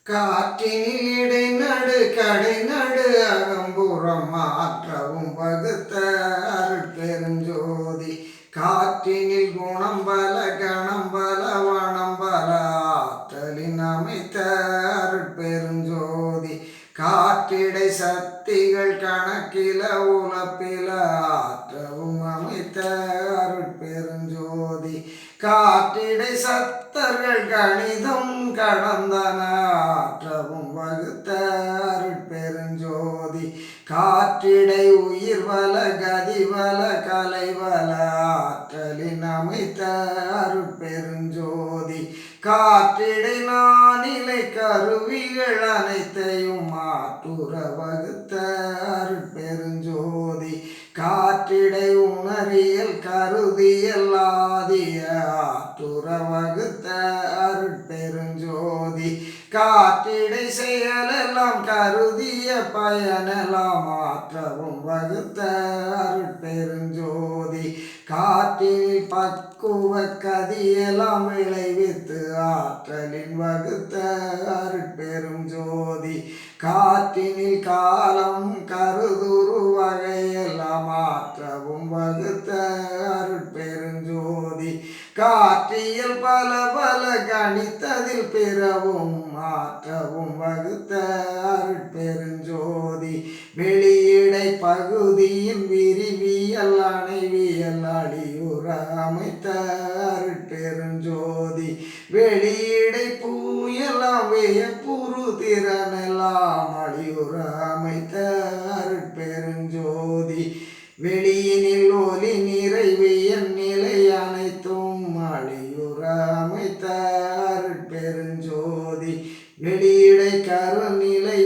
காற்றினில் இடைநடு கடைநடு அகம்புறம் மாற்றவும் வகுத்த அருட்பெருஞ்சோதி. காற்றினில் குணம்பல கணம்பல வனம்பல ஆற்றலின் அமைத்த அருட்பெருஞ்சோதி. காற்றிடை சக்திகள் கணக்கில உலப்பில ஆற்றவும் அமைத்த அருட்பெருஞ்சோதி. காற்றிடை சத்தர்கள் கணிதம் கடந்தன ஆற்றவும் வகுத்த அருட்பெருஞ்சோதி. காற்றிடை உயிர்வல கதிவல கலைவல ஆற்றலின் அமைத்த அருட்பெருஞ்சோதி. காற்றிடை நானிலை கருவிகள் அனைத்தையும் மாற்றுற வகுத்த அருட்பெருஞ்சோதி. காற்றிடை உணரியல் கருதியல் ஆதிய ஆற்றுற வகுத்த அருட்பெருஞ்சோதி. காற்றிடை செயலெல்லாம் கருதிய பயனெல்லாம் மாற்றவும் வகுத்த அருட்பெருஞ்சோதி. காற்றில் பக்குவ கதியெல்லாம் விளைவித்து ஆற்றலின் வகுத்த அருட்பெருஞ்சோதி. காற்றினில் காலம் கருதுரு வகையெல்லாம் மாற்றவும் வகுத்த அருட்பெருஞ்சோதி. காற்றியல் பல பல கணித்ததில் பிறவும் மாற்றவும் வகுத்த அருட்பெருஞ்சோதி. வெளியிடை பகுதியின் விரிவியல் அணைவியல் அழியுற அமைத்த அருட்பெருஞ்சோதி. வெளியிடை பூயெல்லாம் வியப்புறு திறனெல்லாம் அழியுற அமைத்த அருட்பெருஞ்சோதி. வெளியினில் ஒலி நிறைவியன் நிலை அனைத்தும் அழியுற அமைத்த அருட்பெருஞ்சோதி. வெளியிடை கருநிலை